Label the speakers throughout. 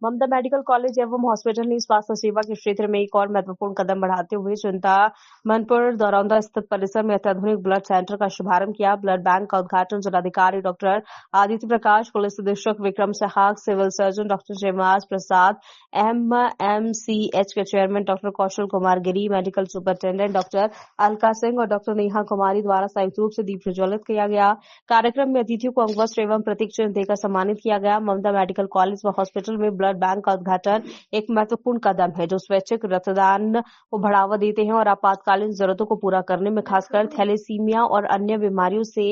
Speaker 1: ममता medical college एवं hospital ने स्वास्थ्य सेवा के क्षेत्र में एक और महत्वपूर्ण कदम बढ़ाते हुए चिंतामणपुर दरौंदा स्थित परिसर में अत्याधुनिक ब्लड सेंटर का शुभारंभ किया। ब्लड बैंक का उद्घाटन जिलाधिकारी डॉक्टर आदित्य प्रकाश, पुलिस अधीक्षक Vikram Sahag, civil surgeon doctor Jaimas Prasad, MMCH के chairman doctor Kaushal Kumar Giri, medical superintendent doctor Alka Singh और डॉक्टर नेहा कुमारी द्वारा संयुक्त रूप से दीप प्रज्वलित किया गया। कार्यक्रम में अतिथियों को अंग वस्त्र एवं प्रतीक चिन्ह देकर सम्मानित किया गया। ममता मेडिकल कॉलेज व हॉस्पिटल में ब्लड बैंक का उद्घाटन एक महत्वपूर्ण कदम है जो स्वैच्छिक रक्तदान को बढ़ावा देते हैं और आपातकालीन जरूरतों को पूरा करने में खासकर थैलेसीमिया और अन्य बीमारियों से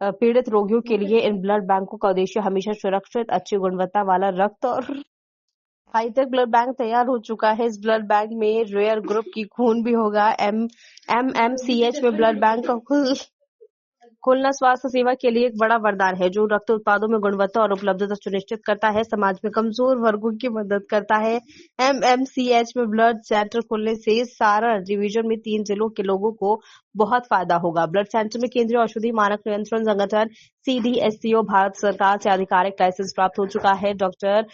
Speaker 1: पीड़ित रोगियों के लिए इन ब्लड बैंकों का उद्देश्य हमेशा सुरक्षित, अच्छी गुणवत्ता वाला रक्त और हाईटेक ब्लड बैंक तैयार हो चुका है। इस ब्लड बैंक में रेयर ग्रुप की खून भी होगा। एमएमसीएच में ब्लड बैंक का खुलना स्वास्थ्य सेवा के लिए एक बड़ा वरदान है जो रक्त उत्पादों में गुणवत्ता और उपलब्धता सुनिश्चित करता है, समाज में कमजोर वर्गों की मदद करता है। एमएमसीएच में ब्लड सेंटर खुलने से सारण डिवीजन में 3 जिलों के लोगों को बहुत फायदा होगा। ब्लड सेंटर में केंद्रीय औषधि मानक नियंत्रण संगठन सीडीएससीओ भारत सरकार से आधिकारिक लाइसेंस प्राप्त हो चुका है। डॉक्टर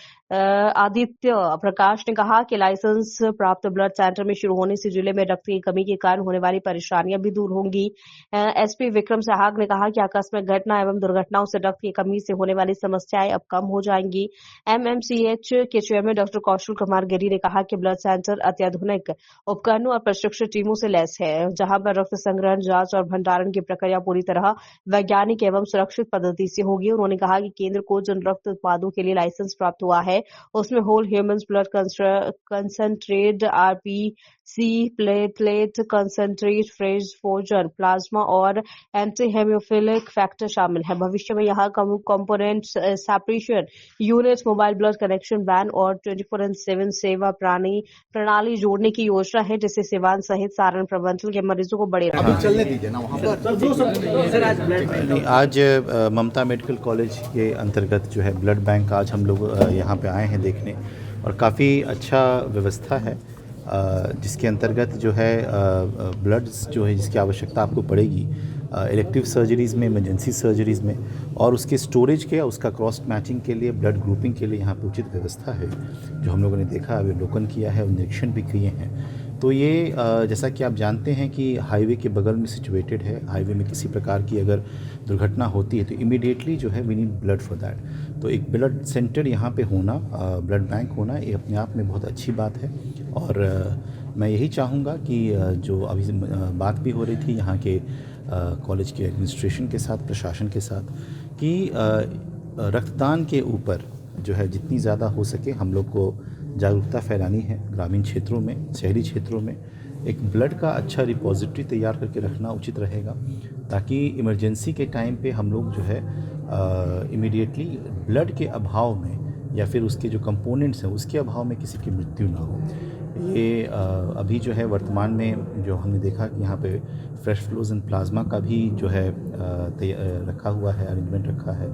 Speaker 1: आदित्य प्रकाश ने कहा कि लाइसेंस प्राप्त ब्लड सेंटर में शुरू होने से जिले में रक्त की कमी के कारण होने वाली परेशानियां भी दूर होंगी। एसपी विक्रम सहाग ने कहा कि आकस्मिक घटना एवं दुर्घटनाओं से रक्त की कमी से होने वाली समस्याएं अब कम हो जाएंगी। एमएमसीएच के चेयरमैन डॉक्टर कौशल कुमार गिरी ने कहा कि ब्लड सेंटर अत्याधुनिक उपकरणों और प्रशिक्षित टीमों से लैस है जहां पर रक्त संग्रहण, जांच और भंडारण की प्रक्रिया पूरी तरह वैज्ञानिक एवं सुरक्षित पद्धति से होगी। उन्होंने कहा कि केंद्र को जिन रक्त उत्पादों के लिए लाइसेंस प्राप्त हुआ है उसमें whole human blood concentrate, RPC, platelet concentrate, fresh frozen plasma और एंटी हेमोफिलिक फैक्टर शामिल है। भविष्य में यहाँ component separation unit, mobile blood connection van और 24/7 सेवा प्रणाली जोड़ने की योजना है जिससे सिवान सहित सारण प्रबंधन के मरीजों को बड़े
Speaker 2: अभी चलने दीजिए ना वहाँ पर।
Speaker 3: आज ममता मेडिकल कॉलेज के अंतर्गत जो है ब्लड बैंक आज हम लोग यहाँ पे आए हैं देखने और काफ़ी अच्छा व्यवस्था है जिसके अंतर्गत जो है ब्लड्स जो है जिसकी आवश्यकता आपको पड़ेगी इलेक्टिव सर्जरीज़ में, इमरजेंसी सर्जरीज़ में और उसके स्टोरेज के उसका क्रॉस मैचिंग के लिए, ब्लड ग्रुपिंग के लिए यहाँ पे उचित व्यवस्था है जो हम लोगों ने देखा, अवलोकन किया है और निरीक्षण भी किए हैं। तो ये जैसा कि आप जानते हैं कि हाईवे के बगल में सिचुएटेड है। हाईवे में किसी प्रकार की अगर दुर्घटना होती है तो इमीडिएटली जो है we need blood for that. तो एक ब्लड सेंटर यहाँ पे होना, ब्लड बैंक होना, ये अपने आप में बहुत अच्छी बात है। और मैं यही चाहूँगा कि जो अभी बात भी हो रही थी यहाँ के कॉलेज के एडमिनिस्ट्रेशन के साथ, प्रशासन के साथ, कि रक्तदान के ऊपर जो है जितनी ज़्यादा हो सके हम लोग को जागरूकता फैलानी है। ग्रामीण क्षेत्रों में, शहरी क्षेत्रों में एक ब्लड का अच्छा रिपोजिटरी तैयार करके रखना उचित रहेगा ताकि इमरजेंसी के टाइम पे हम लोग जो है इमीडिएटली ब्लड के अभाव में या फिर उसके जो कंपोनेंट्स हैं उसके अभाव में किसी की मृत्यु ना हो। ये अभी जो है वर्तमान में जो हमने देखा कि यहाँ पे फ्रेश फ्लोजन प्लाज्मा का भी जो है रखा हुआ है, अरेंजमेंट रखा है,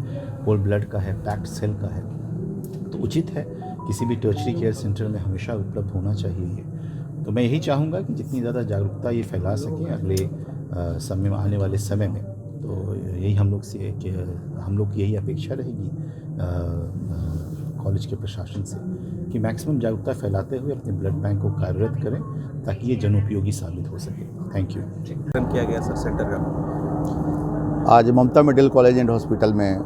Speaker 3: होल ब्लड का है, पैक्ड सेल का है। तो उचित है किसी भी टर्शरी केयर सेंटर में हमेशा उपलब्ध होना चाहिए ये। तो मैं यही चाहूँगा कि जितनी ज़्यादा जागरूकता ये फैला सकें अगले समय में, आने वाले समय में, तो यही हम लोग से कि हम लोग की यही अपेक्षा रहेगी कॉलेज के प्रशासन से कि मैक्सिमम जागरूकता फैलाते हुए अपने ब्लड बैंक को कार्यरत करें ताकि ये जनोपयोगी साबित हो सके। Thank you.
Speaker 2: किया गया सर सेंटर का
Speaker 4: आज ममता मेडिकल कॉलेज एंड हॉस्पिटल में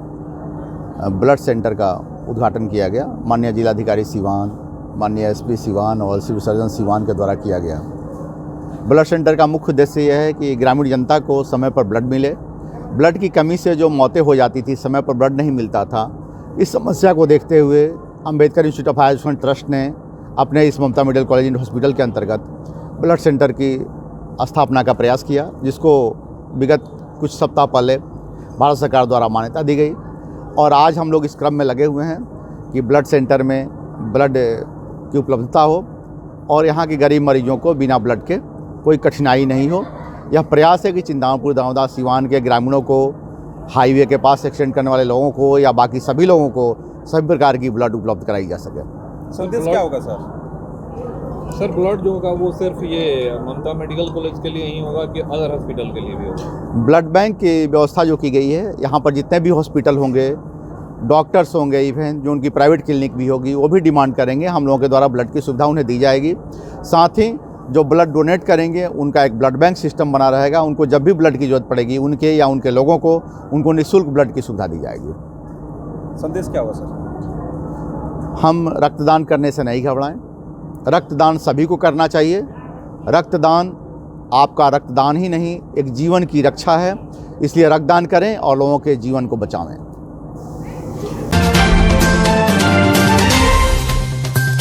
Speaker 4: ब्लड सेंटर का उद्घाटन किया गया। माननीय जिलाधिकारी सिवान, माननीय एसपी सिवान और सिविल सर्जन सिवान के द्वारा किया गया। ब्लड सेंटर का मुख्य उद्देश्य यह है कि ग्रामीण जनता को समय पर ब्लड मिले। ब्लड की कमी से जो मौतें हो जाती थी, समय पर ब्लड नहीं मिलता था, इस समस्या को देखते हुए Ambedkar institute of higher education trust ने अपने इस Mamata medical college and hospital के अंतर्गत ब्लड सेंटर की स्थापना का प्रयास किया, जिसको विगत कुछ सप्ताह पहले भारत सरकार द्वारा मान्यता दी गई। और आज हम लोग इस क्रम में लगे हुए हैं कि ब्लड सेंटर में ब्लड की उपलब्धता हो और यहाँ के गरीब मरीजों को बिना ब्लड के कोई कठिनाई नहीं हो। यह प्रयास है कि चिंतामणपुर, दरौंदा, सिवान के ग्रामीणों को, हाईवे के पास एक्सटेंड करने वाले लोगों को या बाकी सभी लोगों को सभी प्रकार की ब्लड उपलब्ध कराई जा सके।
Speaker 2: संदेश क्या होगा सर?
Speaker 5: सर ब्लड जो होगा वो सिर्फ ये ममता मेडिकल कॉलेज के लिए ही होगा कि अदर हॉस्पिटल के लिए भी होगा?
Speaker 4: ब्लड बैंक की व्यवस्था जो की गई है, यहाँ पर जितने भी हॉस्पिटल होंगे डॉक्टर्स होंगे, इवन जो उनकी प्राइवेट क्लिनिक भी होगी वो भी डिमांड करेंगे, हम लोगों के द्वारा ब्लड की सुविधा उन्हें दी जाएगी। साथ ही जो ब्लड डोनेट करेंगे उनका एक ब्लड बैंक सिस्टम बना रहेगा, उनको जब भी ब्लड की जरूरत पड़ेगी उनके या उनके लोगों को उनको निःशुल्क ब्लड की सुविधा दी जाएगी।
Speaker 2: संदेश क्या होगा सर?
Speaker 4: हम रक्तदान करने से नहीं घबराएं, रक्तदान सभी को करना चाहिए। रक्तदान आपका रक्तदान ही नहीं, एक जीवन की रक्षा है, इसलिए रक्तदान करें और लोगों के जीवन को बचावें।